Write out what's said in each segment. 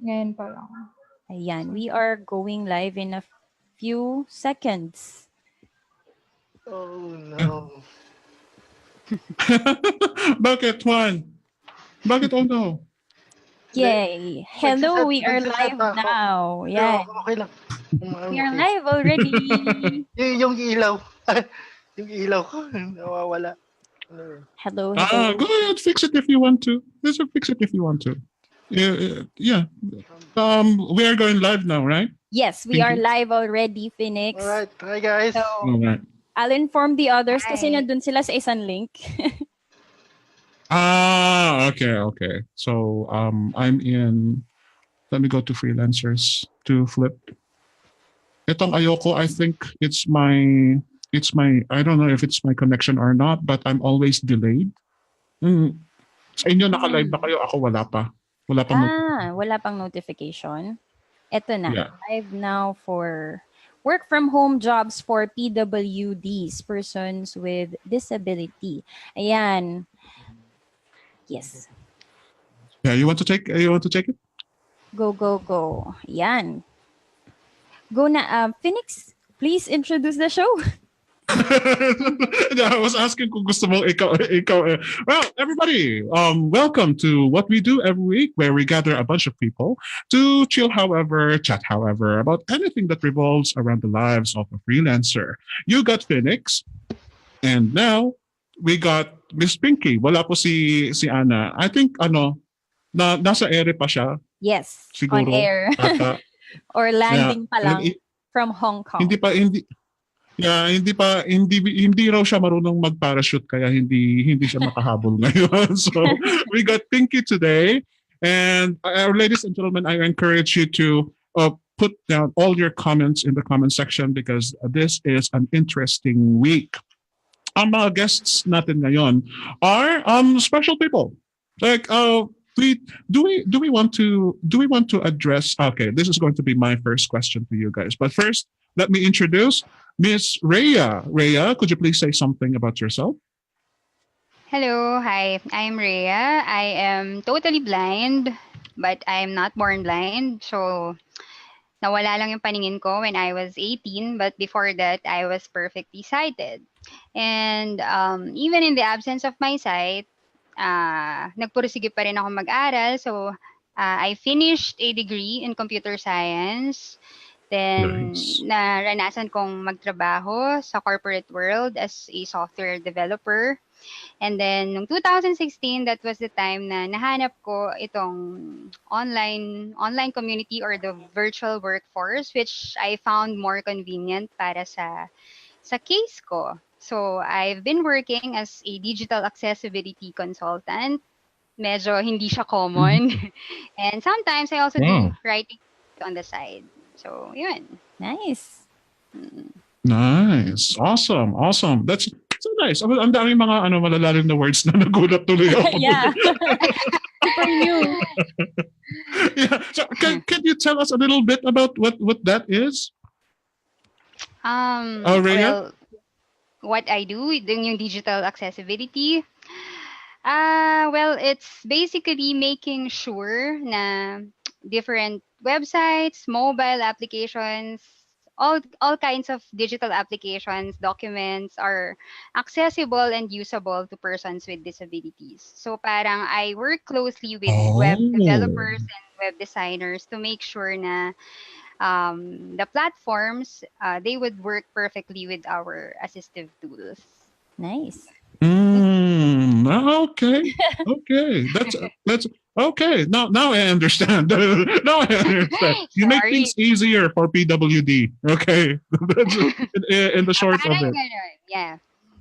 Ngayon pa lang. Ayan, we are going live in a few seconds. Oh no. Bakit, Juan? Bakit oh no? Hindi. Yay! Hello, we are Nagsiset live ako. now. Hindi, Yeah, okay lang. we are Okay. live already. Yung ilaw. Yung ilaw ko, nawawala. Ano yun? Hello, hello. Go ahead, fix it if you want to. Just fix it if you want to. Yeah. We are going live now, right? Yes, we are live already, Phoenix. Alright, hi guys. So, All right. I'll inform the others kasi Hi. nandun sila sa isang link. Okay. So I'm in. Let me go to freelancers to flip. Itong ayoko, I think it's my. I don't know if it's my connection or not, but I'm always delayed. Sa inyo naka-live ba kayo? Ako wala pa. Wala pang Wala pang notification. Ito na. Yeah. Live now for work from home jobs for PWDs, persons with disability. Ayan. Yes. Yeah, you want to take it? Go. Ayan. Go na. Phoenix, please introduce the show. I was asking kung gusto mo ikaw. Well, everybody, welcome to what we do every week, where we gather a bunch of people to chill, chat, about anything that revolves around the lives of a freelancer. You got Phoenix, and now we got Miss Pinky. Wala po si Ana. I think nasa ere pa siya. Yes, Siguro, on air. Or landing pa lang from Hong Kong. Hindi raw siya marunong mag-parachute kaya hindi siya makahabol ngayon. So we got Pinky today, and ladies and gentlemen, I encourage you to put down all your comments in the comment section because this is an interesting week. Ang mga guests natin ngayon are special people. Like do we want to address? Okay, this is going to be my first question to you guys. But first, let me introduce Miss Rhea. Rhea, could you please say something about yourself? Hello, hi. I'm Rhea. I am totally blind, but I'm not born blind. So, nawala lang yung paningin ko when I was 18, but before that, I was perfectly sighted. And even in the absence of my sight, nagpursige pa rin ako mag-aral. So, I finished a degree in computer science. Then, naranasan kong magtrabaho sa corporate world as a software developer. And then, noong 2016, that was the time na nahanap ko itong online community or the virtual workforce, which I found more convenient para sa case ko. So, I've been working as a digital accessibility consultant. Medyo hindi siya common. And sometimes, I also do writing on the side. So, yun. Nice. Nice. Awesome. That's so nice. Ang daming mga malalalim na words na nagulat tuloy ako. Yeah. Super new. Yeah. So can you tell us a little bit about what that is? Rhea? Well, what I do, yung digital accessibility, well, it's basically making sure na different websites, mobile applications, all kinds of digital applications, documents are accessible and usable to persons with disabilities. So parang I work closely with web developers and web designers to make sure na the platforms, they would work perfectly with our assistive tools. Nice. Okay. That's okay. Now I understand. Now I understand. You make things easier for PWD. Okay, that's in the short of it. Yeah.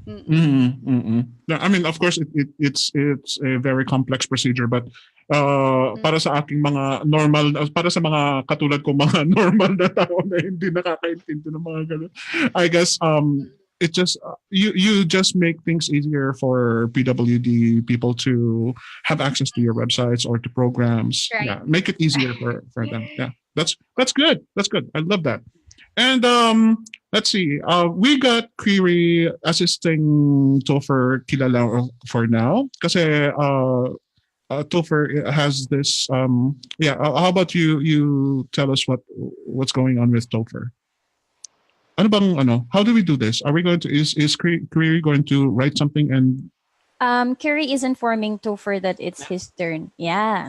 I mean, of course, it's a very complex procedure, but para sa aking mga normal, para sa mga katulad ko mga normal na tao na hindi nakakaintindi ng mga ganun, I guess it just you just make things easier for PWD people to have access to your websites or to programs. Right. Yeah, make it easier for them. Yeah, that's good. That's good. I love that. And let's see. We got Query assisting Topher kilala for now. Kasi Topher has this. Yeah. How about you? You tell us what's going on with Topher. Ano bang ano? How do we do this? Are we going to is Query going to write something and Curry is informing Topher that it's his turn. Yeah.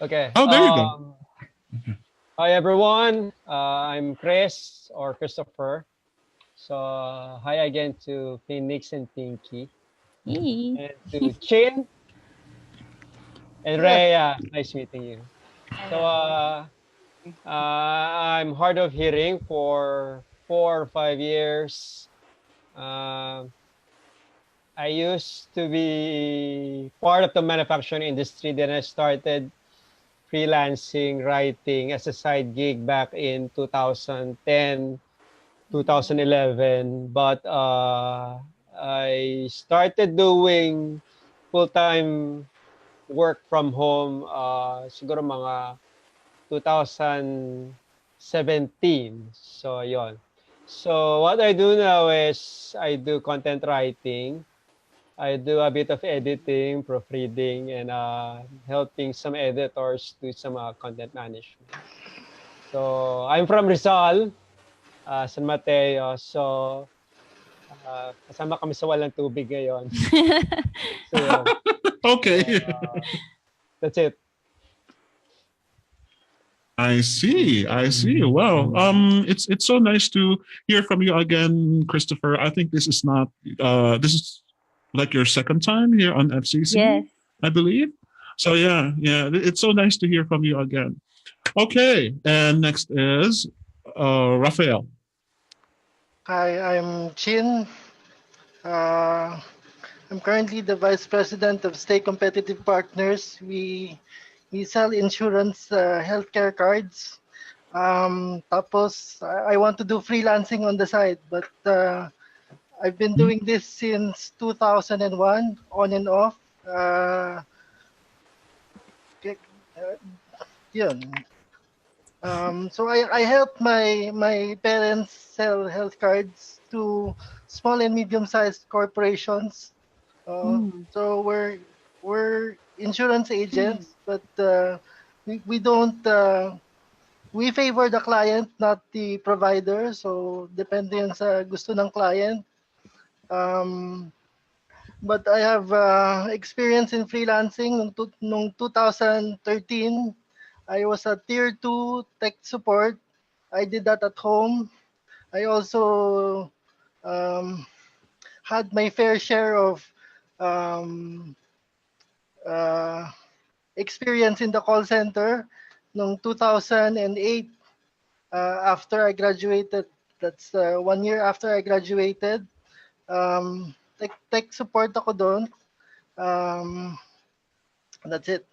Okay. oh there you go. Hi everyone. I'm Chris or Christopher. So hi again to Phoenix and Pinky Hey. and to Chin and Yeah. Rhea. Nice meeting you. So I'm hard of hearing for 4 or 5 years. Uh, I used to be part of the manufacturing industry. Then I started freelancing, writing as a side gig back in 2010, 2011. But I started doing full-time work from home siguro mga 2017. So, yon. So, what I do now is I do content writing. I do a bit of editing, proofreading, and helping some editors do some content management. So, I'm from Rizal, San Mateo. So, kasama kami sa walang tubig ngayon. So, yun. Okay. That's it. I see. I see. Wow. It's so nice to hear from you again, Christopher. I think this is not this is like your second time here on FCC, Yes. I believe. So yeah, it's so nice to hear from you again. Okay, and next is Rafael. Hi, I'm Chin. Uh, I'm currently the Vice President of Stay Competitive Partners. We sell insurance healthcare cards. Tapos, I want to do freelancing on the side, but I've been doing this since 2001, on and off. Yun. So I help my parents sell health cards to small and medium-sized corporations. So we're insurance agents, but we don't we favor the client, not the provider. So depende yan sa gusto ng client. But I have experience in freelancing nung 2013. I was a tier 2 tech support. I did that at home. I also um, had my fair share of um, uh, experience in the call center noong 2008 after I graduated. That's 1 year after I graduated. Tech support ako doon. Um, that's it.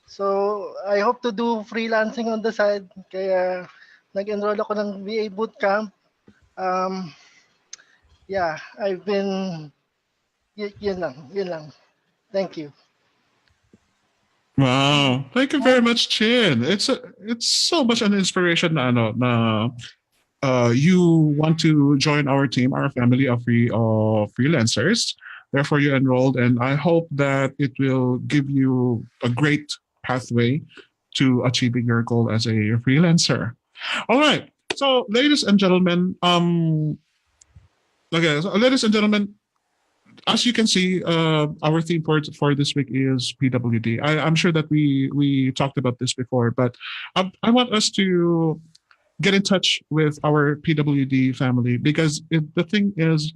So, I hope to do freelancing on the side. Kaya nag-enroll ako ng VA bootcamp. Um, yeah, I've been yun lang, yun lang. Thank you. Wow. Thank you very much, Chin. It's so much an inspiration na ano na you want to join our team, our family of freelancers. Therefore, you enrolled, and I hope that it will give you a great pathway to achieving your goal as a freelancer. All right. So, ladies and gentlemen, as you can see, our theme for this week is PWD. I'm sure that we talked about this before, but I want us to get in touch with our PWD family because the thing is,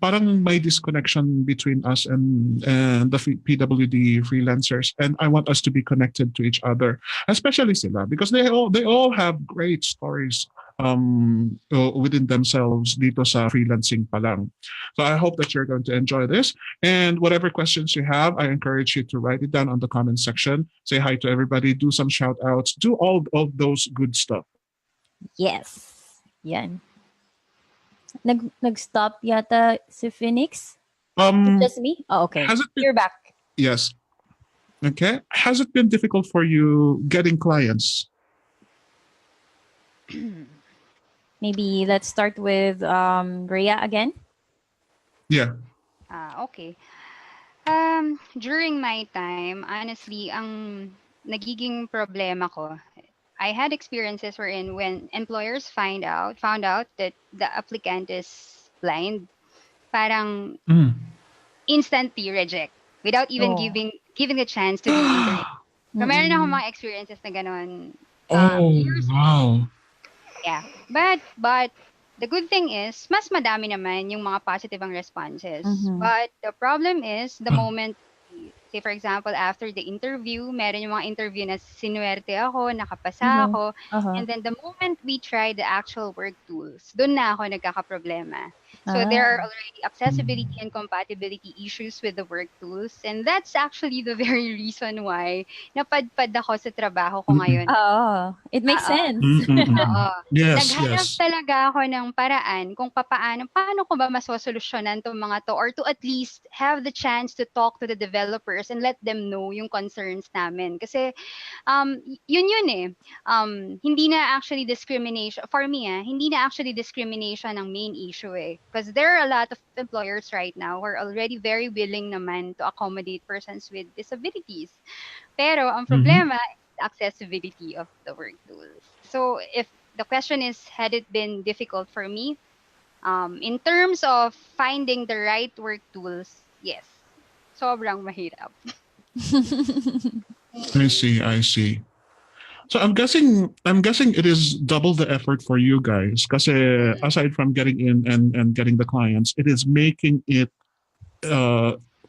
parang may disconnection between us and the PWD freelancers, and I want us to be connected to each other, especially sila, because they all have great stories within themselves dito sa freelancing pa lang. So I hope that you're going to enjoy this, and whatever questions you have, I encourage you to write it down on the comment section. Say hi to everybody, do some shout outs, do all those good stuff. Yes. Yan. Nag-stop yata si Phoenix? Um, Just me? Oh, okay. has it been, You're back. yes. Okay. Has it been difficult for you getting clients? Maybe let's start with Rhea again. Yeah. Okay. During my time, honestly, ang nagiging problema ko, I had experiences wherein when employers found out that the applicant is blind, parang Mm. instantly reject without even Oh. giving a chance to be interviewed. So meron akong Mm-mm. mga experiences na ganun Oh, years ago. wow. Yeah. But the good thing is mas madami naman yung mga positive ang responses. Mhm. But the problem is the moment say for example after the interview, meron yung mga interview na sinuwerte ako, nakapasa Mhm. ako, Uh-huh. and then the moment we try the actual work tools, doon na ako nagkakaproblema. So there are Ah. already accessibility and compatibility issues with the work tools, and that's actually the very reason why napadpad ako sa trabaho ko Mm-mm. ngayon. Oo. It makes Oo. sense. Oo. Mm-mm. Yes, Naghanap yes. talaga ako ng paraan kung paano ko ba masosolusyonan 'tong mga 'to or to at least have the chance to talk to the developers and let them know yung concerns namin. Kasi yun eh. Hindi na actually discrimination for me hindi na actually discrimination ang main issue eh. Because there are a lot of employers right now who are already very willing naman to accommodate persons with disabilities. Pero ang Mm-hmm. problema is the accessibility of the work tools. So if the question is, had it been difficult for me? In terms of finding the right work tools, yes. Sobrang mahirap. I see, I see. So I'm guessing it is double the effort for you guys. Because aside from getting in and getting the clients, it is making it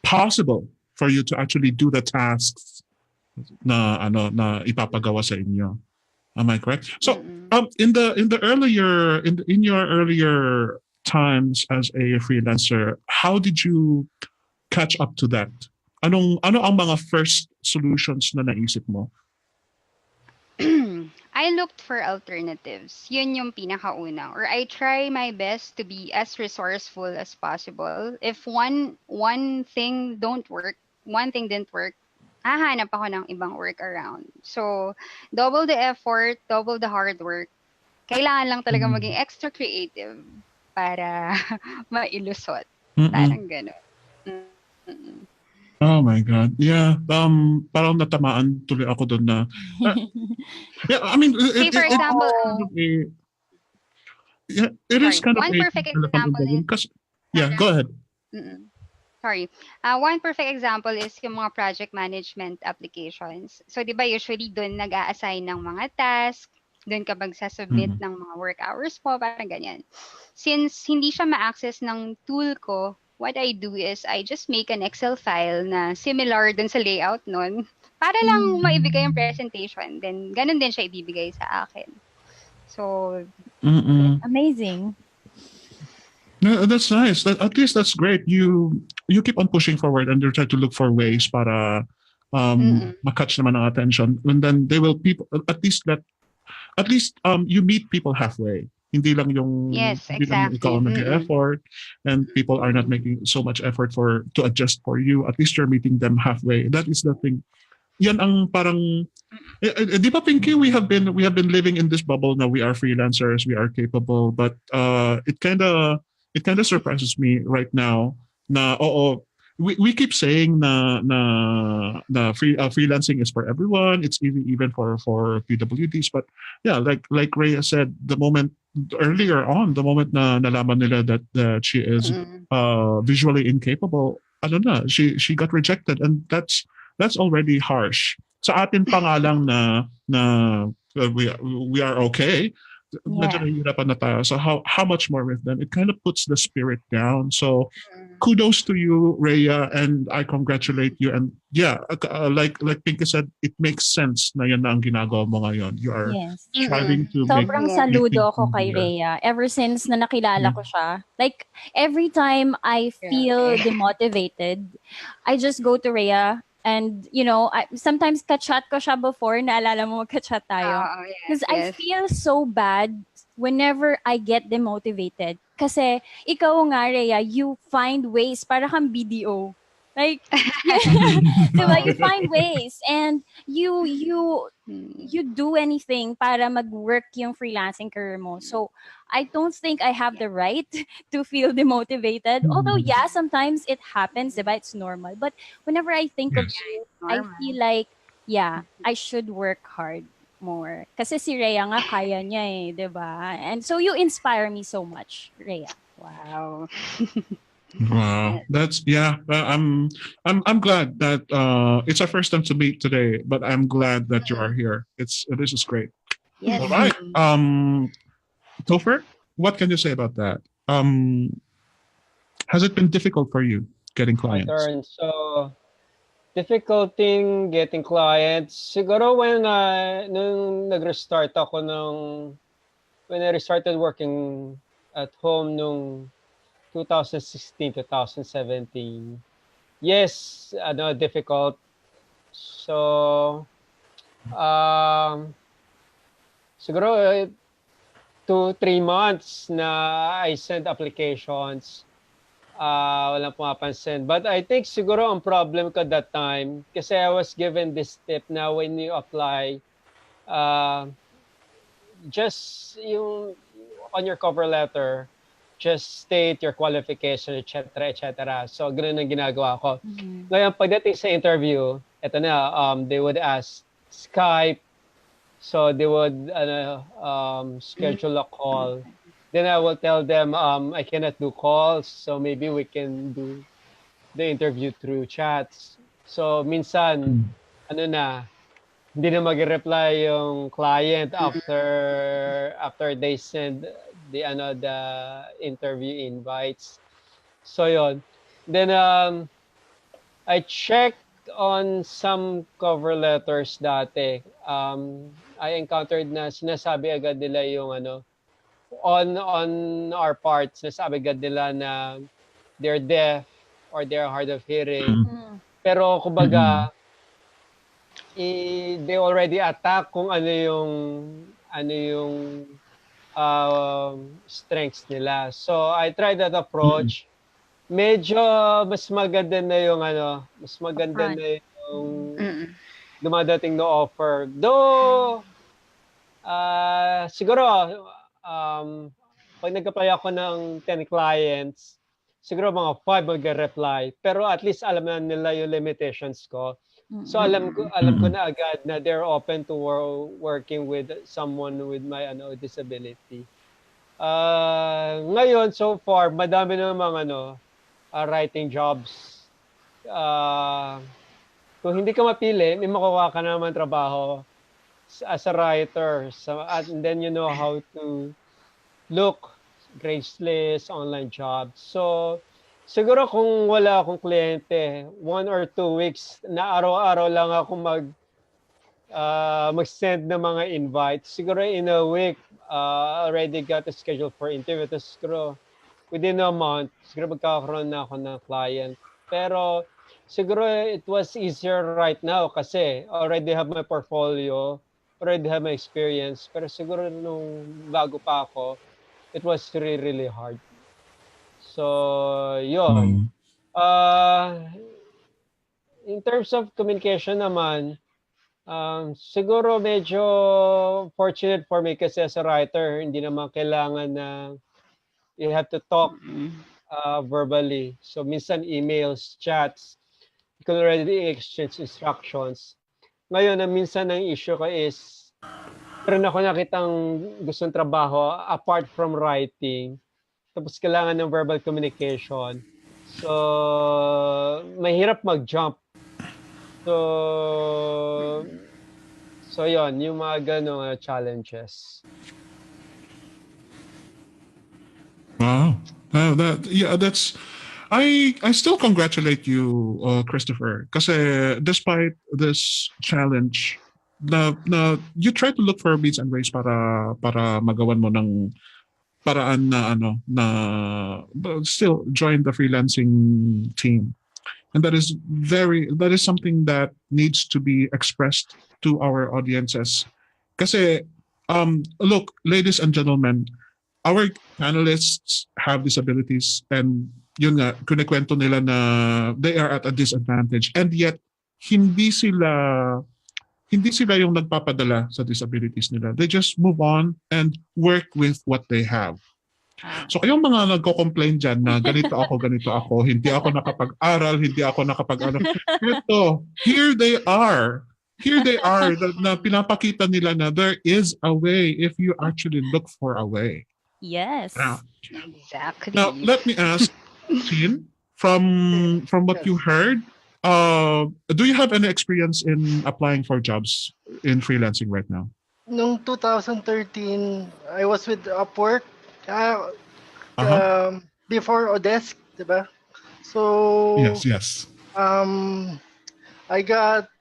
possible for you to actually do the tasks na ipapagawa sa inyo. Am I correct? So Mm-mm. in your earlier times as a freelancer, how did you catch up to that? Ano ang mga first solutions na naisip mo? I looked for alternatives. Yun yung pinakauna. Or I try my best to be as resourceful as possible. If one thing one thing didn't work, hahanap ako ng ibang workaround. So, double the effort, double the hard work. Kailangan lang talaga maging extra creative para mailusot. Mm-mm. Parang gano'n. Mm-mm. Oh my God. Yeah. Parang natamaan tuloy ako doon na. Yeah, I mean, Say for example, it is sorry, kind of one a perfect telephone example interview. is, Yeah, go ahead. mm-mm. Sorry. One perfect example is yung mga project management applications. So, di ba usually doon nag-a-assign ng mga task, doon ka magsasubmit Mm-mm. ng mga work hours mo, parang ganyan. Since hindi siya ma-access ng tool ko, what I do is I just make an Excel file na similar dun sa layout nun para lang maibigay yung presentation. Then, ganun din siya ibibigay sa akin. So, Mm-mm. Amazing. No, that's nice. At least that's great. You keep on pushing forward and you try to look for ways para ma-catch naman ang attention. And then they will people at least you meet people halfway. Hindi lang yung yes, hindi lang yung ikaw exactly. ang nag-effort and people are not making so much effort to adjust for you. At least you're meeting them halfway. That is the thing. Yan ang parang di ba Pinky, we have been living in this bubble now. We are freelancers, we are capable, but it kind of surprises me right now na oo, we keep saying na freelancing is for everyone. It's even for PWDs. But yeah, like Rhea said, earlier on, the moment na nalaman nila that she is visually incapable, ano na, she got rejected, and that's already harsh. Sa atin pa nga lang na we are okay. Medyo Yeah. nahihirapan na tayo. So how much more with them? It kind of puts the spirit down. So kudos to you, Rhea, and I congratulate you. And yeah, like Pinky said, it makes sense na yan na ang ginagawa mo ngayon. You are Yes. striving to Sobrang Yeah. saludo ako kay easier. Rhea. Ever since na nakilala ko siya. Like, every time I feel demotivated, I just go to Rhea. And, sometimes ka-chat ko siya before. Naalala mo, ka-chat tayo. Because I feel so bad whenever I get demotivated. Kasi, ikaw nga, Rhea, you find ways para kang BDO. Like, diba? You find ways and you do anything para mag-work yung freelancing career mo. So, I don't think I have the right to feel demotivated. Although, yeah, sometimes it happens, diba? It's normal. But whenever I think of Yes. it, I Normal. feel like, yeah, I should work hard more. Kasi si Rhea nga kaya niya eh, diba? And so you inspire me so much, Rhea. Wow. Wow, that's yeah. I'm glad that it's our first time to meet today, but I'm glad that you are here. This is great. Yes. All right. Topher, what can you say about that? Has it been difficult for you getting My clients? turn. So, difficult thing getting clients. Siguro nung nag-restart ako when I restarted working at home nung 2016, 2017. Yes, difficult. So, um, siguro 2, 3 months na I sent applications. Walang pumapansin. But I think siguro ang problem ko that time, kasi I was given this tip na when you apply, uh, just yung on your cover letter, just state your qualification, etc., etc. So, ganun ang ginagawa ko. Ngayon, pagdating sa interview, eto na, they would ask Skype, so they would schedule a call. Then I will tell them I cannot do calls, so maybe we can do the interview through chats. So minsan, hindi na mag-reply yung client after they send the interview invites. So yon. Then I checked on some cover letters dati. I encountered na sinasabi agad nila yung on our part, sinasabi agad nila na they're deaf or they're hard of hearing. Pero kumbaga, they already attack kung ano yung strengths nila. So I tried that approach. Medyo mas maganda na yung mas maganda Upfront. na yung Mm-mm. dumadating na offer. Though siguro pag nag-apply ako ng 10 clients, siguro mga 5 mag-reply, pero at least alam na nila yung limitations ko. So alam ko na agad na they're open to working with someone with my disability. Ngayon so far madami namang writing jobs. Kung hindi ka mapili, may makukuha ka naman trabaho as a writer. So, and then you know how to look, grades list, online jobs. So, siguro kung wala akong kliyente, 1 or 2 weeks na araw-araw lang ako mag-send ng mga invites. Siguro in a week, already got a schedule for interview. Tapos siguro within a month, siguro magkakaroon na ako ng client. Pero siguro it was easier right now kasi already have my portfolio, already have my experience. Pero siguro nung bago pa ako, it was really, really hard. So, yun. In terms of communication naman, siguro medyo fortunate for me kasi as a writer, hindi naman kailangan na you have to talk verbally. So, minsan emails, chats, you can already exchange instructions. Ngayon, minsan ang issue ko is, meron ako nakitang gustong trabaho apart from writing. Tapos kailangan ng verbal communication. So, mahirap mag-jump. So yon yung mga ganong challenges. Wow. That's I still congratulate you, Christopher, kasi despite this challenge, you try to look for means and ways para magawan mo ng paraan na but still join the freelancing team. And that is something that needs to be expressed to our audiences. Kasi look, ladies and gentlemen, our panelists have disabilities, and yun nga, kunikwento nila na they are at a disadvantage. And yet, hindi sila hindi sila yung nagpapadala sa disabilities nila. They just move on and work with what they have. So kayong mga nagko-complain dyan na ganito ako, hindi ako nakapag-aral, hindi ako nakapag-ano. Ito, here they are. Here they are na pinapakita nila na there is a way if you actually look for a way. Yes. Exactly. Now, let me ask, Chin, from what you heard, do you have any experience in applying for jobs in freelancing right now? Nung 2013, I was with Upwork. Uh-huh. Before Odesk, diba? So, Yes. I got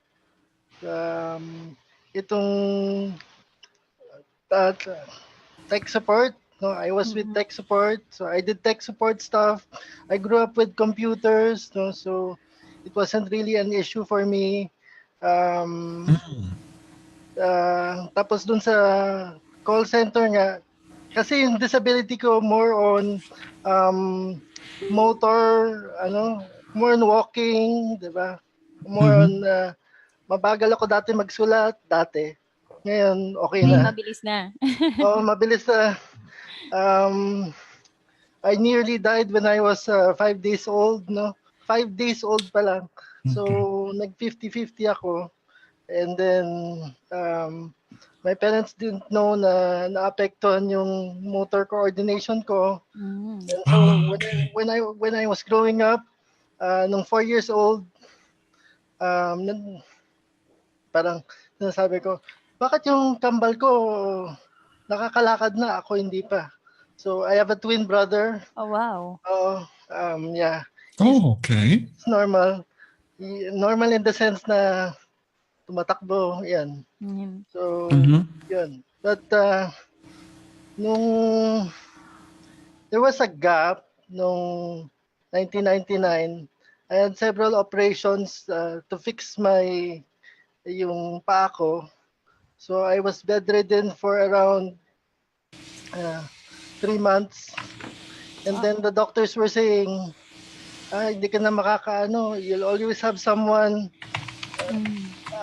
itong uh, tech support. No, I was with tech support, so I did tech support stuff. I grew up with computers, no, so it wasn't really an issue for me. Tapos dun sa call center nga, kasi yung disability ko more on motor, more on walking, di ba? More on, mabagal ako dati magsulat, dati. Ngayon, okay Ngayon, na. mabilis na. Oo, mabilis na. I nearly died when I was 5 days old, no? 5 days old pa lang. So, nag-50-50 ako. And then, my parents didn't know na naapektuhan yung motor coordination ko. And so, when I was growing up, nung 4 years old, parang sinasabi ko, bakit yung kambal ko nakakalakad na, ako hindi pa. So, I have a twin brother. Oh, wow. Yeah. Oh, okay. It's normal. Normal in the sense na tumatakbo, yan. So, yun. But, nung there was a gap nung 1999, I had several operations to fix yung paa ko. So, I was bedridden for around 3 months. And then the doctors were saying, hindi ka na makakaano, you'll always have someone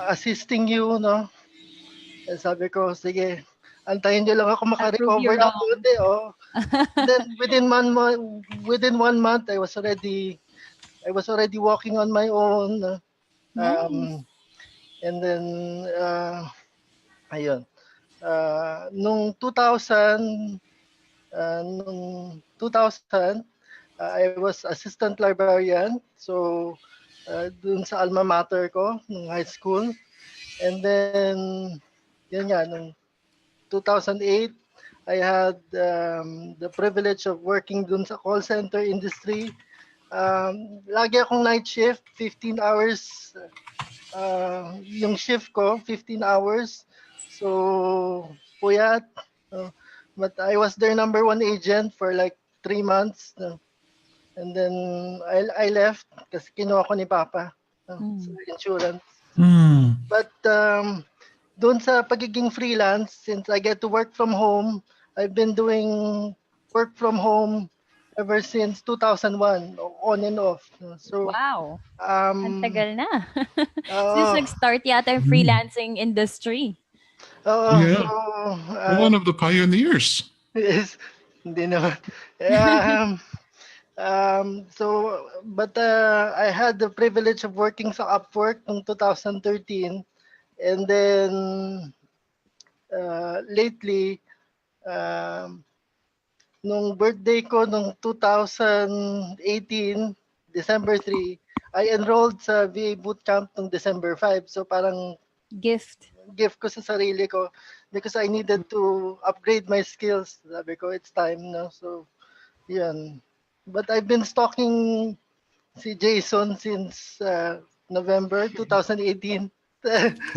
assisting you, no? And sabi ko, sige, antayin nyo lang ako makarecover ng konti, oh. Then within 1 month, I was already walking on my own. Nice. And then, ayun. Nung 2000, I was assistant librarian. So, dun sa alma mater ko, nung high school. And then, yun nga, nung 2008, I had the privilege of working dun sa call center industry. Lagi akong night shift, 15 hours. Yung shift ko, 15 hours. So, puyat. But I was their number 1 agent for like 3 months. And then I left kasi kinuha ko ni Papa sa insurance. But doon sa pagiging freelance, since I get to work from home, I've been doing work from home ever since 2001, on and off. So, wow. Ang tagal na. Since nag-start yata yung freelancing industry. Yeah. So, one of the pioneers. Yes, hindi naman. But I had the privilege of working sa Upwork in 2013. And then, lately, nung birthday ko nung 2018, December 3, I enrolled sa VA Bootcamp nung December 5. So parang gift ko sa sarili ko because I needed to upgrade my skills. Sabi ko, it's time na. So, yan. But I've been stalking si Jason since November 2018.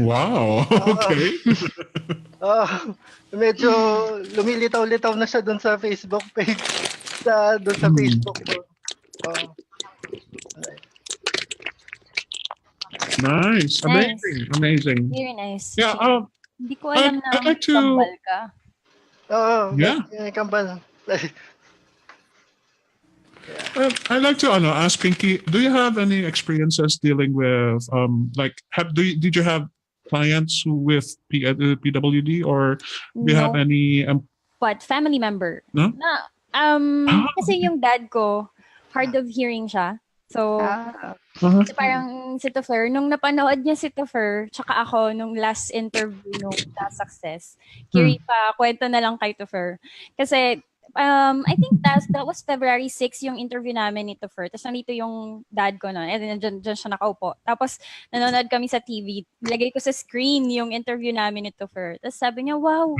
Wow, okay. Medyo lumilitaw-litaw na siya doon sa Facebook page. Doon sa Facebook ko. Nice. Amazing. Very nice. Yeah, hindi ko alam na I'd like to... kambal ka. Yeah. Kambal. I'd like to ask Pinky, do you have any experiences dealing with did you have clients with PWD, or do you have No, any but family member. no? Na, kasi Okay. yung dad ko, hard of hearing siya. So, Ah, Uh-huh. so parang si Topher, nung napanood niya si Topher, tsaka ako, nung last interview nung Last Success, Hmm. Kiri pa, kwento na lang kay Topher. Kasi, I think that was February 6 yung interview namin ni Topher. Tapos nandito yung dad ko noon. And dyan siya nakaupo. Tapos, nanonood kami sa TV. Nilagay ko sa screen yung interview namin ni Topher. Tapos sabi niya, wow,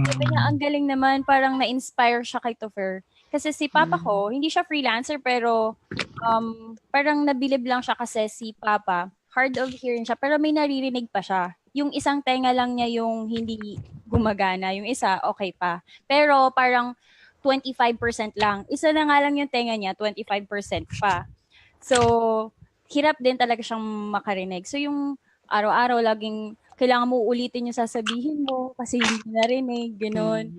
sabi niya, ang galing naman, parang na-inspire siya kay Topher. Kasi si Papa ko, hindi siya freelancer, pero parang nabilib lang siya kasi si Papa, hard of hearing siya, pero may naririnig pa siya. Yung isang tenga lang niya yung hindi gumagana, yung isa okay pa. Pero parang 25% lang. Isa na nga lang yung tenga niya, 25% pa. So, hirap din talaga siyang makarinig. So, yung araw-araw laging kailangan mo ulitin yung sasabihin mo kasi hindi narinig, gano'n.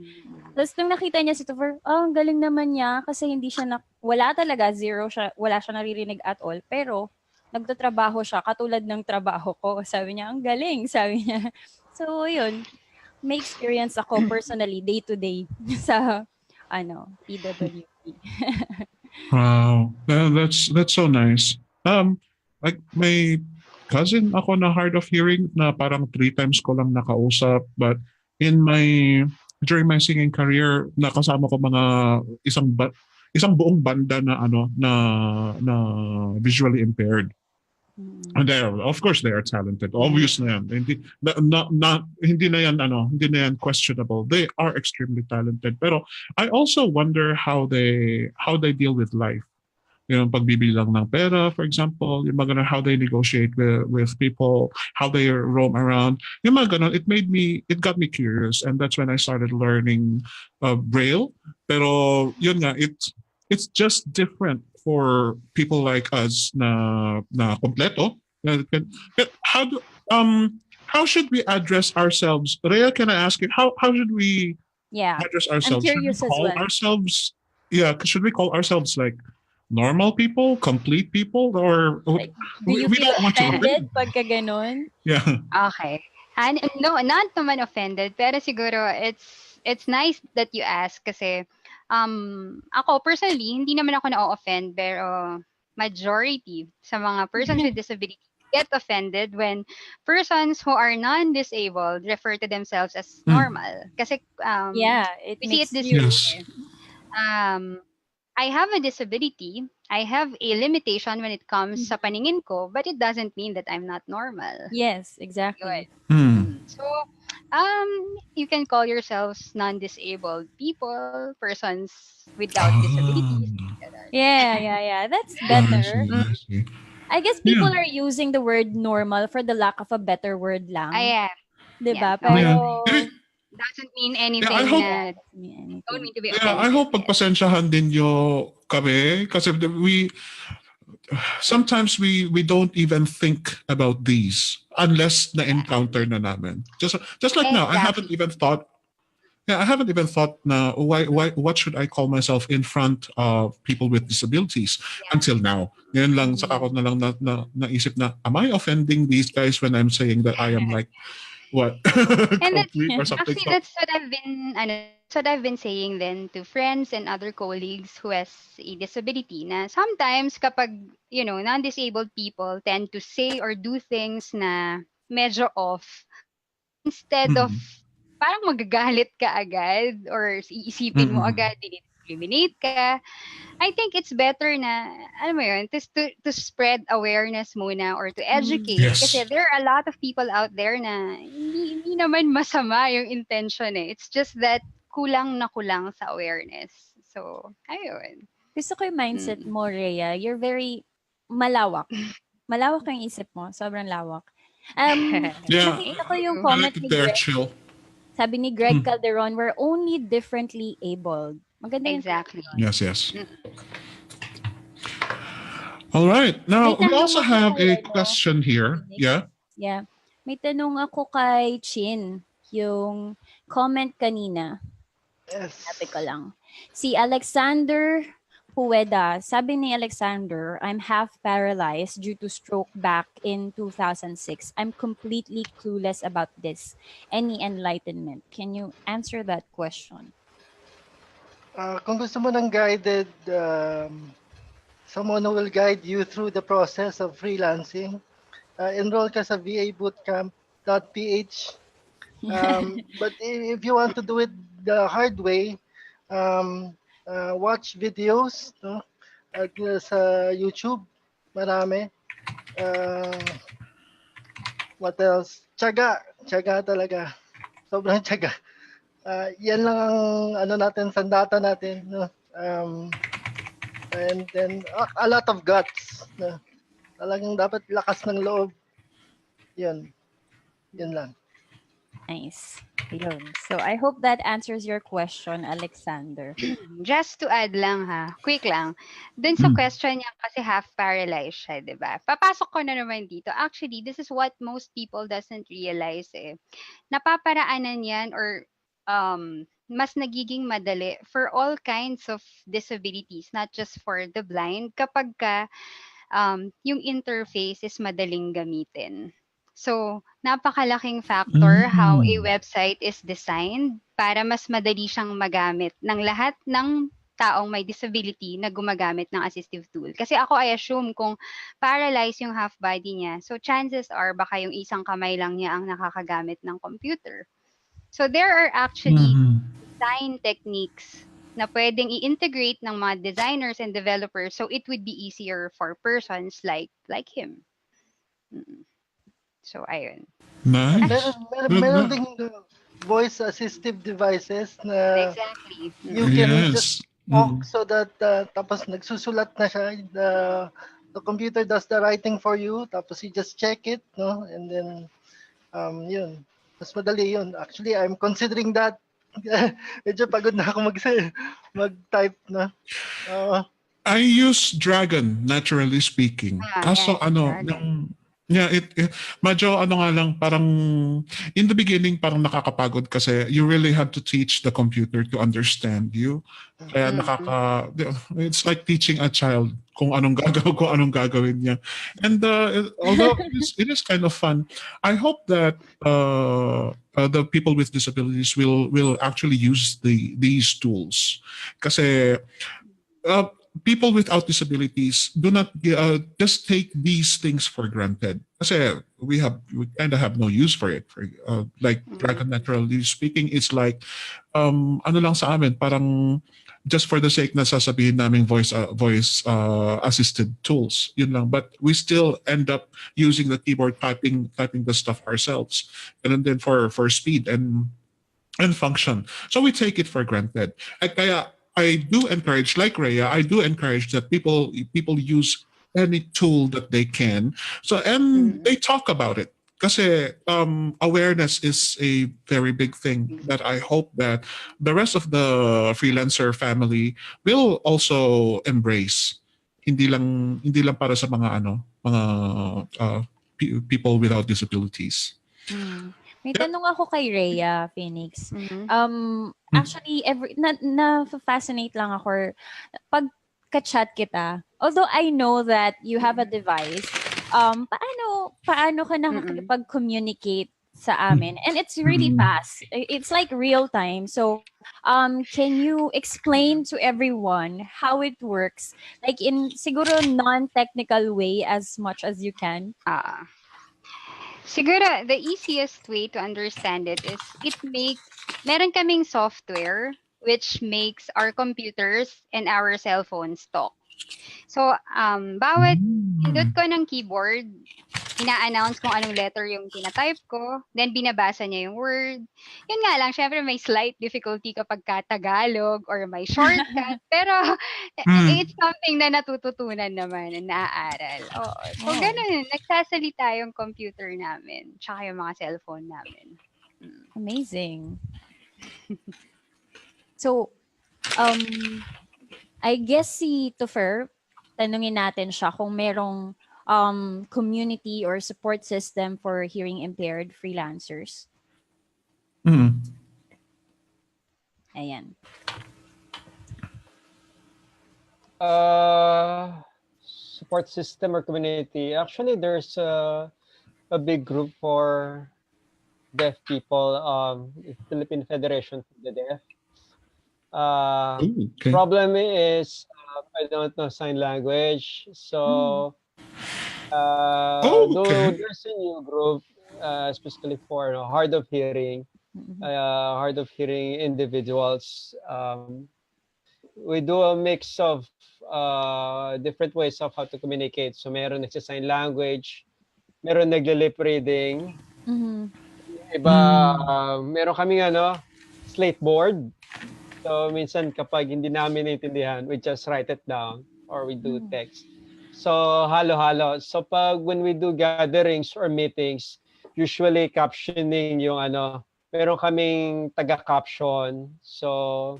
Tapos nung nakita niya si Topher, ang galing naman niya kasi hindi siya wala talaga, zero siya, wala siya naririnig at all. Pero, nagtatrabaho siya katulad ng trabaho ko. Sabi niya, ang galing, sabi niya. So, yun. May experience ako personally, day to day, sa, PWD. Wow, that's so nice. Like my cousin ako na hard of hearing na parang 3 times ko lang nakausap, but in my during my singing career nakasama ko mga isang buong banda na na visually impaired. And of course they are talented. Obvious na yan. Hindi na yan hindi na yan questionable. They are extremely talented. Pero I also wonder how they deal with life. Yung pagbibilang ng pera, for example, yung mga ganun, how they negotiate with people, how they roam around. Yung mga ganun, it got me curious, and that's when I started learning Braille. Pero yun nga, it's just different for people like us na kompleto. How do how should we address ourselves? Rhea, can I ask you how should we Yeah. address I'm ourselves? Should we curious as call well. ourselves should we call ourselves like normal people, complete people, or Like, do you we feel don't want to offended offend? pagka ganon? Yeah. okay. And no, not naman offended, pero siguro it's nice that you ask kasi ako personally, hindi naman ako na-offend, pero majority sa mga persons with disability get offended when persons who are non-disabled refer to themselves as Mm. normal. Kasi Yeah, it we see it makes this you... Yes. way. I have a disability. I have a limitation when it comes sa paningin ko, but it doesn't mean that I'm not normal. Yes, Yun. exactly. So, you can call yourselves non-disabled people, persons without disabilities. Yeah. That's I better. see. I see. I guess people are using the word normal for the lack of a better word lang. Yeah. Diba? Yeah. Yeah. Pero... Doesn't mean I anything hope na doesn't mean don't anything. mean to be Yeah, I offensive. hope pagpasensyahan din nyo kami kasi we sometimes we don't even think about these unless na encounter na namin. Just like now, I haven't Exactly. even thought na what should I call myself in front of people with disabilities until now. Ngayon lang saka ako na lang naisip na am I offending these guys when I'm saying that I am like what And that's complete or something. actually that's what I've been saying then to friends and other colleagues who has a disability na sometimes kapag non-disabled people tend to say or do things na medyo off, instead of parang magagalit ka agad or iisipin mo agad dinidiscriminate ka. I think it's better na, alam mo yun, to spread awareness muna or to educate. Yes. Kasi there are a lot of people out there na hindi naman masama yung intention eh. It's just that kulang na kulang sa awareness. So, ayun. Gusto ko yung mindset mo, Rhea. You're very malawak. Malawak yung isip mo. Sobrang lawak. Yeah, Nakita ko yung I comment like ni that they're Greg. chill. Sabi ni Greg Calderon, we're only differently abled. Maganda yung Exactly. Yes. All right. Now, we also have a question here. Yeah. Yeah. May tanong ako kay Chin, yung comment kanina. Yes. Sabi ko lang. Si Alexander Puweda, sabi ni Alexander, I'm half paralyzed due to stroke back in 2006. I'm completely clueless about this. Any enlightenment? Can you answer that question? Kung gusto mo ng guided, someone who will guide you through the process of freelancing, enroll ka sa vabootcamp.ph. But if you want to do it the hard way, watch videos, no? At sa YouTube, marami. What else? Tiyaga talaga. Sobrang tiyaga. Yan lang ang ano natin, sandata natin, no? And then a lot of guts, no? Talagang dapat lakas ng loob. Yun lang. Nice. Yun. So I hope that answers your question, Alexander. Just to add lang ha, quick lang. Dun sa question niya kasi half paralyzed siya, 'di ba? Papasok ko na naman dito. Actually, this is what most people doesn't realize eh. Napaparaanan 'yan or mas nagiging madali for all kinds of disabilities, not just for the blind kapag ka yung interface is madaling gamitin. So, napakalaking factor how a website is designed para mas madali siyang magamit ng lahat ng taong may disability na gumagamit ng assistive tool. Kasi ako, I assume kung paralyzed yung half body niya, so chances are baka yung isang kamay lang niya ang nakakagamit ng computer. So, there are actually design techniques na pwedeng i-integrate ng mga designers and developers so it would be easier for persons like him. So, ayun. Nice. Meron ding voice assistive devices na Exactly. you can Yes. just talk so that tapos nagsusulat na siya. The computer does the writing for you, tapos you just check it, no? And then yun. Mas madali yun. Actually, I'm considering that. Medyo pagod na ako mag-type na. I use Dragon, naturally speaking. Kaso Dragon. medyo nga lang, parang in the beginning parang nakakapagod kasi you really have to teach the computer to understand you. Kaya it's like teaching a child kung anong gagawin niya. And although it is kind of fun, I hope that the people with disabilities will actually use these tools. Kasi people without disabilities do not just take these things for granted. Kasi we kind of have no use for it. Like Dragon, naturally speaking, it's like ano lang sa amin, parang just for the sake na sasabihin namin voice assisted tools, yun lang. But we still end up using the keyboard, typing the stuff ourselves, and then for speed and function. So we take it for granted. Kaya I do encourage, like Rhea, I do encourage that people use any tool that they can. So and they talk about it. Kasi awareness is a very big thing that I hope that the rest of the freelancer family will also embrace. Hindi lang para sa mga people without disabilities. May tanong ako kay Rhea, Phoenix. Actually, na-fascinate lang ako pag ka-chat kita. Although I know that you have a device, paano ka nakakipag-communicate sa amin? And it's really fast. It's like real time. So, can you explain to everyone how it works? Like in siguro non-technical way as much as you can? Siguro, the easiest way to understand it is meron kaming software which makes our computers and our cell phones talk. So, bawat pindot ko ng keyboard, ina-announce kung anong letter yung tinatype ko, then binabasa niya yung word. Yun nga lang, syempre may slight difficulty kapag Tagalog or may shortcut, pero it's something na natututunan naman, na naaaral. Oo. So, ganun, nagsasalita yung computer namin, tsaka yung mga cellphone namin. Amazing. So, I guess si Topher, tanungin natin siya kung merong community or support system for hearing impaired freelancers. Ayan. Support system or community. Actually, there's a big group for deaf people. Philippine Federation for the Deaf. Oh, okay. Problem is I don't know sign language, so Oh, though okay. there's a new group, especially for hard of hearing, individuals. We do a mix of different ways of how to communicate. So meron nagsa-sign language, meron nagle-lip reading, Mm-hmm. iba meron kaming slate board. So minsan kapag hindi namin naintindihan, we just write it down or we do text. So halo-halo. So when we do gatherings or meetings, usually captioning yung meron kaming taga-caption. So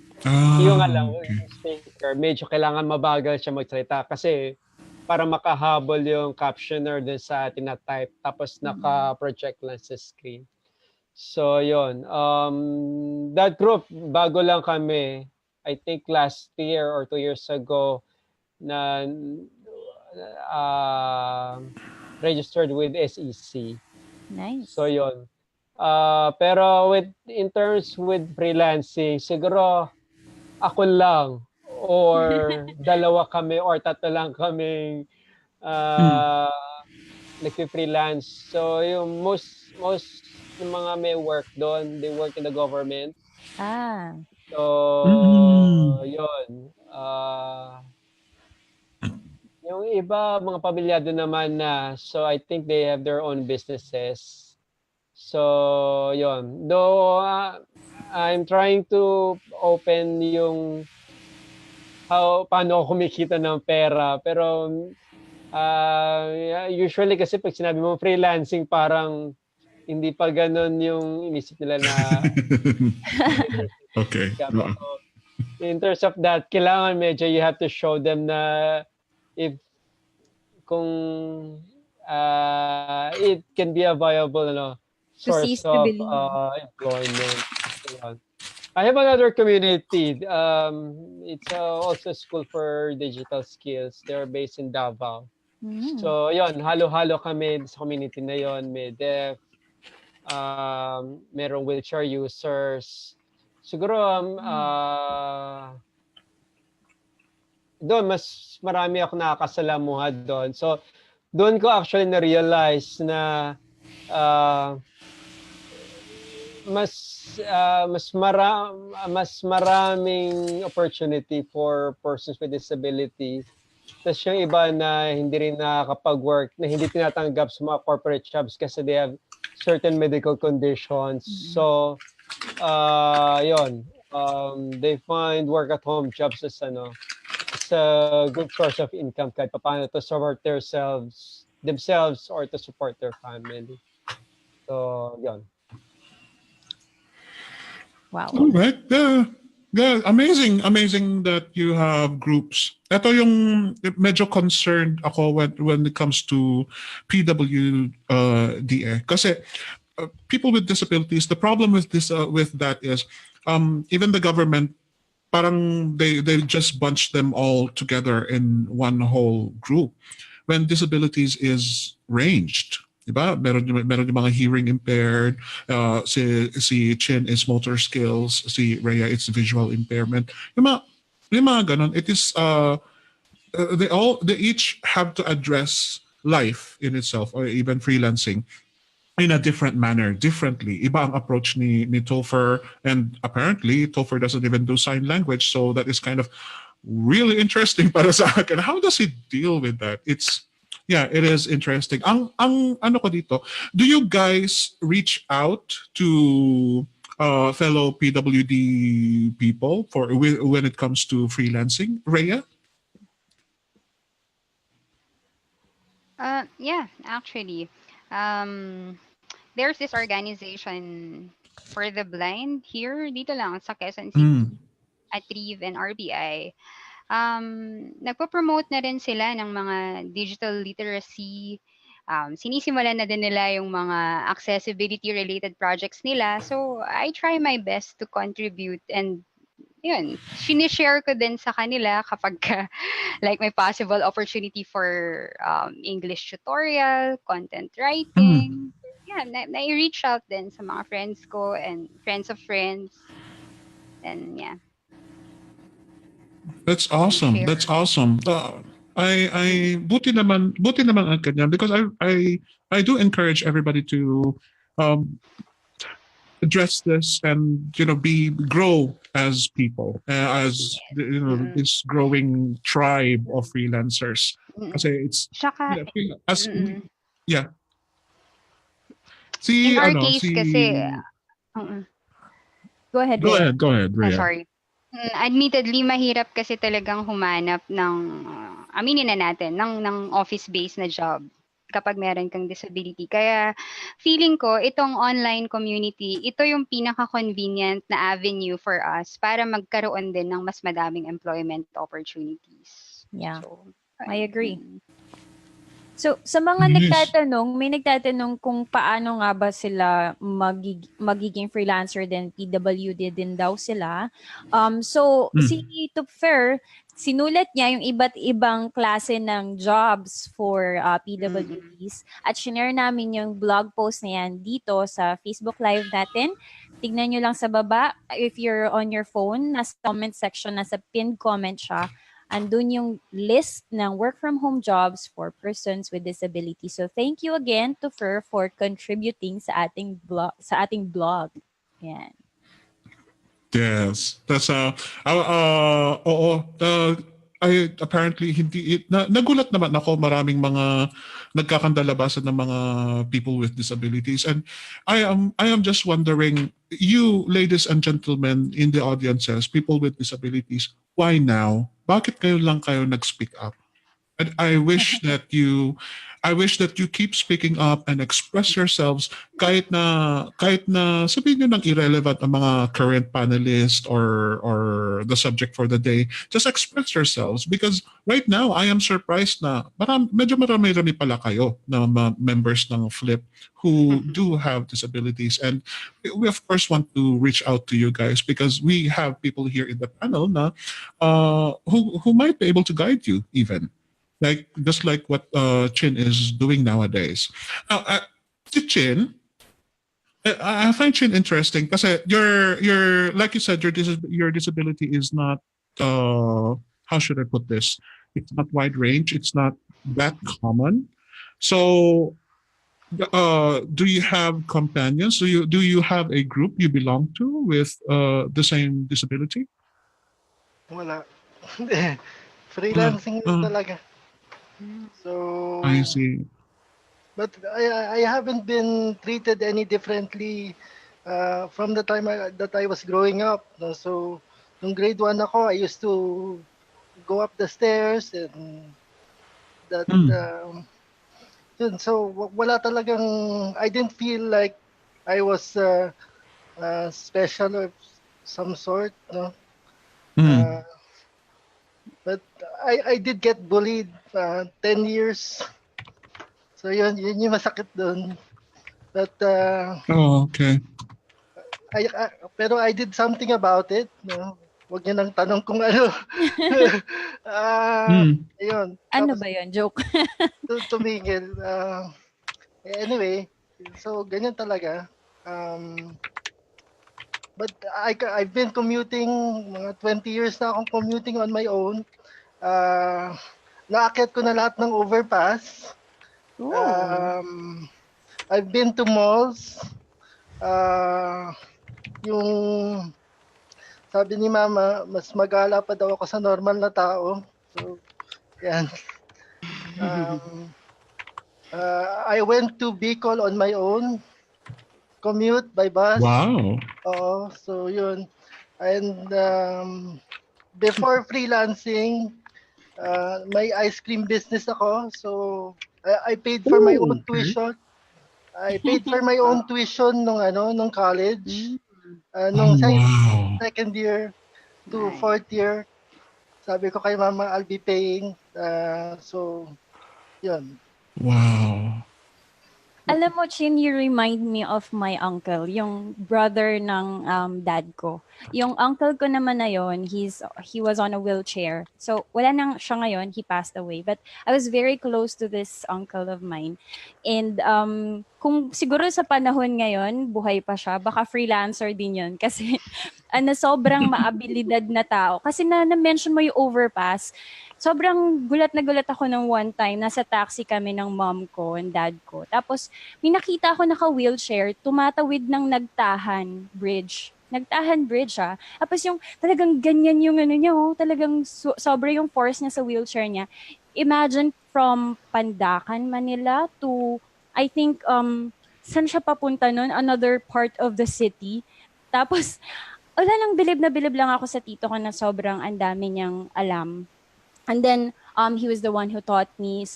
yung Okay. yung speaker, medyo kailangan mabagal siya magsalita kasi para makahabol yung captioner dun sa tina-type tapos naka-project lang sa screen. So, yon. That group, bago lang kami. I think last year or 2 years ago na registered with SEC. So, Nice. yon. Pero in terms with freelancing, siguro ako lang or dalawa kami or tatlo lang kaming Mm. uh, nagfi-freelance. So, yung most ng mga may work doon, they work in the government. Ah. Mm. So, yun. Yung iba, mga pamilyado naman na. So, I think they have their own businesses. So, yun. Though, I'm trying to open yung paano ako kumikita ng pera. Pero, usually kasi pag sinabi mo freelancing, parang hindi pa gano'n yung inisip nila na Okay. income. So, in terms of that, kailangan medyo you have to show them na if kung it can be a viable To source cease to of believe. employment. Yun. I have another community. It's also a school for digital skills. They're based in Davao. So, yon, halo-halo kami sa community na yon. May deaf, merong wheelchair users. Siguro, doon, mas marami ako nakakasalamuha doon. So, doon ko actually na-realize na uh, mas mas maraming opportunity for persons with disability. Tapos yung iba na hindi rin nakakapag-work, na hindi tinatanggap sa mga corporate jobs kasi they have certain medical conditions. So, yon, they find work at home jobs as it's a good source of income kahit paano to support themselves or to support their family. So, yon. Wow. All right. Amazing that you have groups. Ito yung medyo concerned ako when it comes to PWD. Kasi people with disabilities, the problem with that is even the government parang they just bunch them all together in one whole group when disabilities is ranged. Diba? Meron yung mga hearing impaired, si Chin is motor skills, si Rhea it's visual impairment. Yung mga ganon, it is they each have to address life in itself or even freelancing in a different manner, differently. Iba ang approach ni Topher, and apparently Topher doesn't even do sign language, so that is kind of really interesting para sa akin. How does he deal with that? It is interesting. Ang ano ko dito, do you guys reach out to fellow PWD people when it comes to freelancing? Rhea? Yeah, actually. Um, there's this organization for the blind here dito lang sa Quezon Mm. City at RIV and RBI. Nagpo-promote na rin sila ng mga digital literacy. Sinisimulan na din nila yung mga accessibility related projects nila. So I try my best to contribute and yun, sinishare ko din sa kanila kapag like may possible opportunity for English tutorial, content Mm. writing. Yeah, na-reach out din sa mga friends ko and friends of friends. And yeah, That's awesome. share. That's awesome. I buti naman ang ganyan because I do encourage everybody to um, address this and be grow as people, as Mm-mm. this growing tribe of freelancers. Mm-mm. Kasi it's Tsaka, as mm-mm. yeah, In si our ano case kasi, si mm-mm. go ahead, Rhea. Sorry. Admittedly, mahirap kasi talagang humanap ng, aminin na natin, ng office-based na job kapag meron kang disability. Kaya feeling ko, itong online community, ito yung pinaka-convenient na avenue for us para magkaroon din ng mas madaming employment opportunities. Yeah, So, I agree. mm. So, sa mga Yes. may nagtatanong kung paano nga ba sila magiging freelancer din, PWD din daw sila. So, si Mm. Tupfer, sinulat niya yung iba't ibang klase ng jobs for Mm-mm. PWDs at shinare namin yung blog post na yan dito sa Facebook Live natin. Tignan nyo lang sa baba. If you're on your phone, nasa comment section, nasa pinned comment siya. Andun yung list ng work from home jobs for persons with disability. So thank you again to Fer for contributing sa ating blog. Yan. Yes. That's oo, I apparently hindi nagulat naman ako, maraming mga nagkakandalabasan ng mga people with disabilities, and I am just wondering, you ladies and gentlemen in the audiences, people with disabilities, why now? Bakit kayo lang kayo nag-speak up? And I wish that you keep speaking up and express yourselves, kahit na sabihin nyo ng irrelevant ang mga current panelists or the subject for the day. Just express yourselves, because right now I am surprised na medyo marami-rami pala kayo na members ng Flip who do have disabilities, and we of course want to reach out to you guys because we have people here in the panel na who might be able to guide you, even like just like what Chin is doing nowadays. Now, si Chin, I find Chin interesting because your like you said, your disability is not how should I put this? It's not wide range. It's not that common. So, do you have companions? Do you have a group you belong to with the same disability? Wala. Uh, Freelancing lang uh, talaga. Mm. I So, see. but I haven't been treated any differently from the time that I was growing up. No? So, nung grade 1 ako, I used to go up the stairs and that Mm, yun. So, wala talagang, I didn't feel like I was special of some sort, no? mm. Uh, but I did get bullied 10 years. So, yun yung masakit doon. But Oh, okay. pero I did something about it, no? Huwag niyo nang tanong kung ano. Mm, Ayun. Ano Tapos ba yun? Joke. tumigil. Anyway, so ganyan talaga. Um, but I've been commuting, mga 20 years na akong commuting on my own. Naakyat ko na lahat ng overpass. Ooh. Um, I've been to malls. Uh, yung sabi ni mama, mas magala pa daw ako sa normal na tao. So, yan. Um, I went to Bicol on my own, commute by bus. wow. Oo, so yun. And before freelancing, may ice cream business ako. So, I paid for my Oh, own okay. tuition. I paid for my own tuition nung college. Mm. Nung Oh, wow. second year to Nice. fourth year. Sabi ko kay mama, I'll be paying. So, yun. Wow. Alam mo, Chin, you remind me of my uncle, yung brother ng dad ko. Yung uncle ko naman na yon, he was on a wheelchair. So, wala nang siya ngayon, he passed away. But I was very close to this uncle of mine. And kung siguro sa panahon ngayon, buhay pa siya, baka freelancer din yon. Kasi sobrang maabilidad na tao. Kasi na-mention mo yung overpass, sobrang gulat na gulat ako ng one time, nasa taxi kami ng mom ko and dad ko. Tapos, may nakita ako naka-wheelchair, tumatawid ng Nagtahan Bridge. Nagtahan Bridge, ah. Tapos yung talagang ganyan yung ano niya, oh, talagang sobra yung force niya sa wheelchair niya. Imagine from Pandacan, Manila to, I think, saan siya papunta nun? Another part of the city. Tapos, wala lang, bilib na bilib lang ako sa tito ko na sobrang ang dami niyang alam. And then he was the one who taught me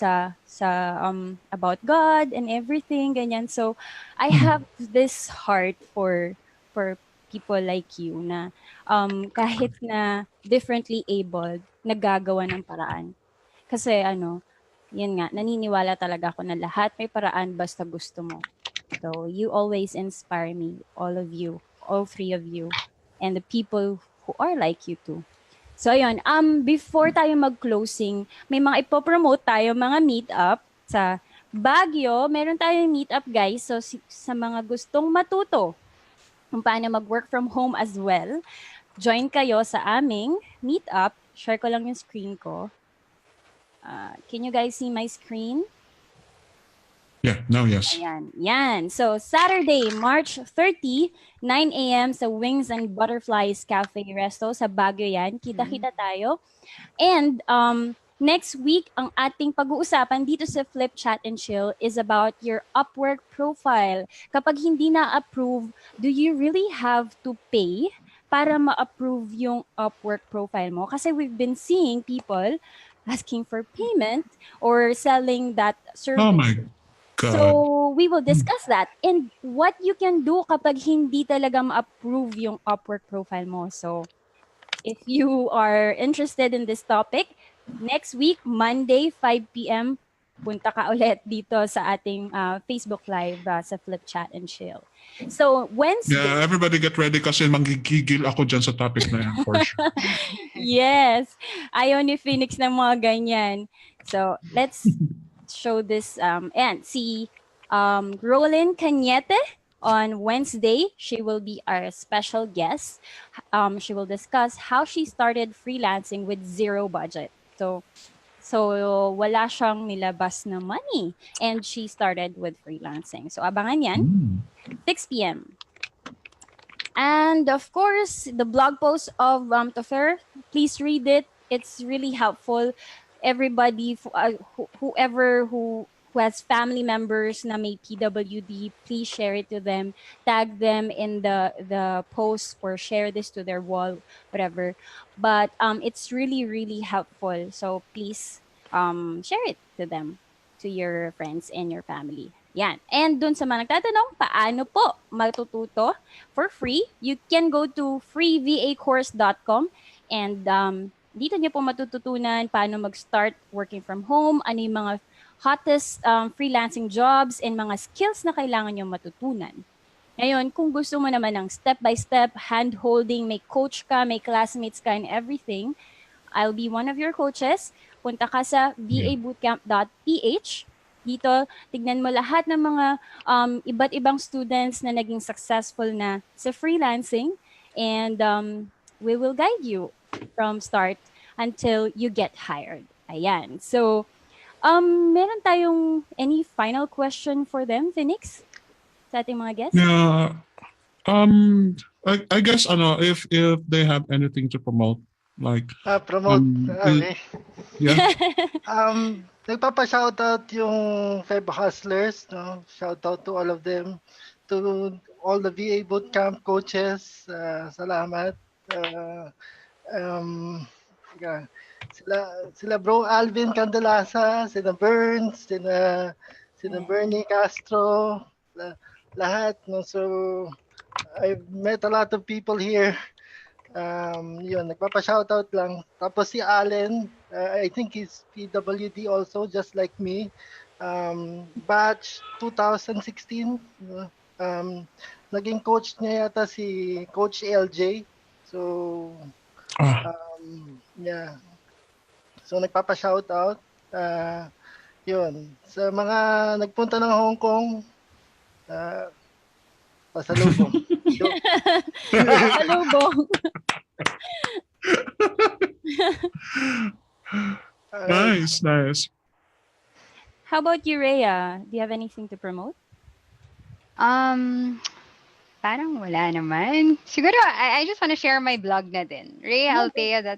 about God and everything ganyan. So I have this heart for people like you na kahit na differently abled, nagagawa ng paraan. Kasi yun nga, naniniwala talaga ako na lahat may paraan basta gusto mo. So you always inspire me, all of you, all three of you, and the people who are like you too. So ayun, before tayo mag-closing, may mga ipopromote tayo mga meet-up sa Baguio. Meron tayong meet-up guys. So sa mga gustong matuto kung paano mag-work from home as well, join kayo sa aming meet-up. Share ko lang yung screen ko. Can you guys see my screen? Yeah, now yes. Ayan, yan. So, Saturday, March 30, 9 a.m. sa Wings and Butterflies Cafe Resto sa Baguio yan. Kita-kita tayo. And next week, ang ating pag-uusapan dito sa Flip Chat and Chill is about your Upwork profile. Kapag hindi na-approve, do you really have to pay para ma-approve yung Upwork profile mo? Kasi we've been seeing people asking for payment or selling that service. Oh my God. So, we will discuss that and what you can do kapag hindi talaga ma-approve yung Upwork profile mo. So, if you are interested in this topic, next week, Monday, 5 p.m., punta ka ulit dito sa ating Facebook Live sa Flip Chat and Chill. So, Wednesday... Yeah, everybody get ready kasi manggigigil ako dyan sa topic na yan for sure. Yes. Ayaw ni Phoenix ng mga ganyan. So, let's show this. And si Roland Cañete on Wednesday, she will be our special guest. She will discuss how she started freelancing with zero budget. So wala siyang nilabas na money and she started with freelancing. So abangan yan, 6 p.m. And of course, the blog post of Toffer, please read it. It's really helpful. Everybody, whoever who has family members na may PWD, please share it to them. Tag them in the post or share this to their wall, whatever. But it's really, really helpful. So please share it to them, to your friends and your family. Yan. And dun sa mga nagtatanong, paano po matututo for free? You can go to freevacourse.com and dito niyo po matututunan paano mag-start working from home, ano yung mga hottest freelancing jobs and mga skills na kailangan niyo matutunan. Ngayon, kung gusto mo naman ng step-by-step, hand-holding, may coach ka, may classmates ka and everything, I'll be one of your coaches. Punta ka sa vabootcamp.ph. Dito, tignan mo lahat ng mga iba't ibang students na naging successful na sa freelancing and we will guide you from start until you get hired. Ayan. So, meron tayong any final question for them, Phoenix? Sa ating mga guests? Yeah. I guess if they have anything to promote, like Promote. Okay. yeah. Nagpapa-shoutout yung Feb Hustlers, no? Shoutout to all of them. To all the VA Bootcamp coaches, salamat. Yeah. Sila Bro Alvin Candelasa, sila Burns, sila Bernie Castro, lahat. No? So, I've met a lot of people here. Yun, nagpapa-shoutout lang. Tapos si Allen, I think he's PWD also, just like me. batch 2016. Um, naging coach niya yata si Coach LJ. So, Ah, yeah. So, nagpapa-shoutout. Uh, yun. Sa mga nagpunta ng Hong Kong, uh, pasalubong. Joke. Pasalubong. Alright. nice, nice. How about you, Rhea? Do you have anything to promote? Um, Parang wala naman. Siguro, I just want to share my blog na din. Yes.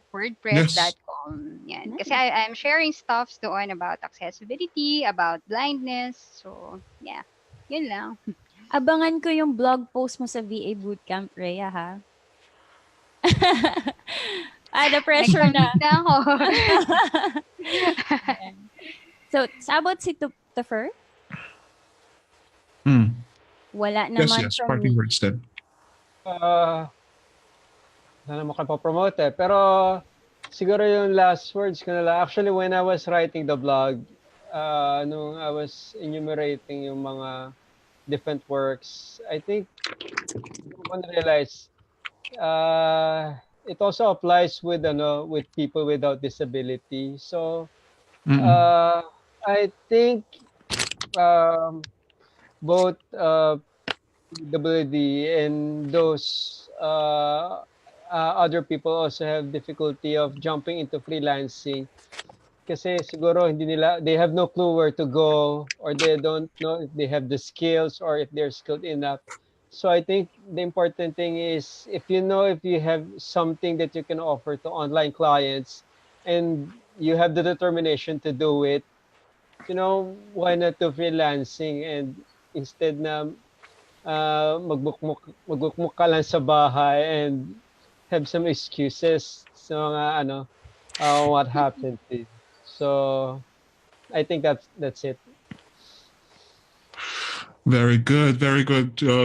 rayaltea.wordpress.com. Yan. Kasi Nice. I'm sharing stuffs doon about accessibility, about blindness. So, yeah. Yun lang. Abangan ko yung blog post mo sa VA Bootcamp, Rhea, ha? Na-pressure na. Nag-submit na ako. Ayan. So, how about si Topher? Mm. Wala Yes, naman yes. from Parting me. words then. Sana makapapromote eh. Pero siguro yung last words ko na lang. Actually, when I was writing the blog, nung I was enumerating yung mga different works, I think I realize it also applies with people without disability. So Mm-mm. I think um, both PWD and those other people also have difficulty of jumping into freelancing kasi siguro hindi nila they have no clue where to go or they don't know if they have the skills or if they're skilled enough. So I think the important thing is if you know if you have something that you can offer to online clients and you have the determination to do it, why not do freelancing and instead na magbukmok ka lang sa bahay and have some excuses sa mga what happened to you. So I think that's it. Very good,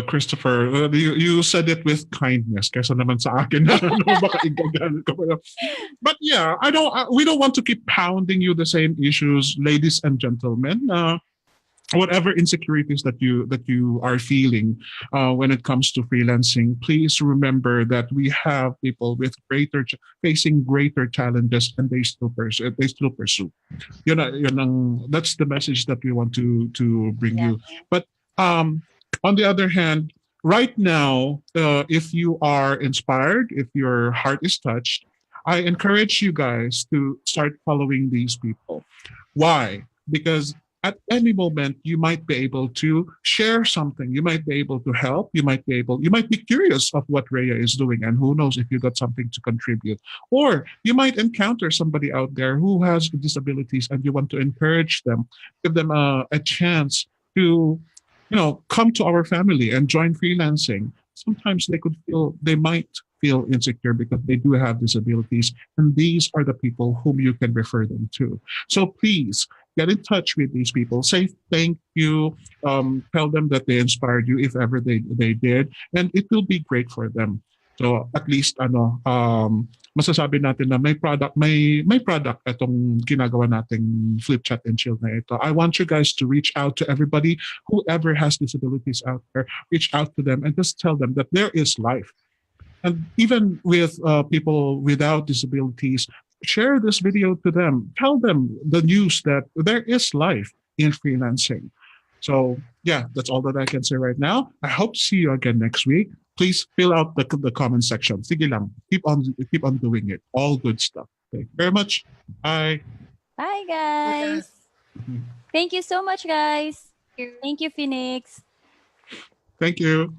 Christopher. You said it with kindness, kaysa naman sa akin na baka igagalit ka pa. But yeah, we don't want to keep pounding you the same issues, ladies and gentlemen. Whatever insecurities that you are feeling when it comes to freelancing, please remember that we have people with facing greater challenges, and they still pursue. That's the message that we want to bring Yeah. you. But um, on the other hand, right now, if you are inspired, if your heart is touched, I encourage you guys to start following these people. Why? Because at any moment you might be able to share something, you might be able to help, you might be curious of what Rhea is doing, and who knows if you got something to contribute. Or you might encounter somebody out there who has disabilities and you want to encourage them, give them a chance to come to our family and join freelancing. Sometimes they might feel insecure because they do have disabilities, and these are the people whom you can refer them to. So please get in touch with these people, say thank you, tell them that they inspired you if ever they did, and it will be great for them. So at least masasabi natin na may product itong ginagawa nating flip chat and chill na ito. I want you guys to reach out to everybody, whoever has disabilities out there, reach out to them and just tell them that there is life. And even with people without disabilities, share this video to them. Tell them the news that there is life in freelancing. So yeah, that's all that I can say right now. I hope to see you again next week. Please fill out the comment section. Sige lang. Keep on doing it. All good stuff. Thank you very much. Bye. Bye, Okay. guys. Thank you so much, guys. Thank you. Thank you, Phoenix. Thank you.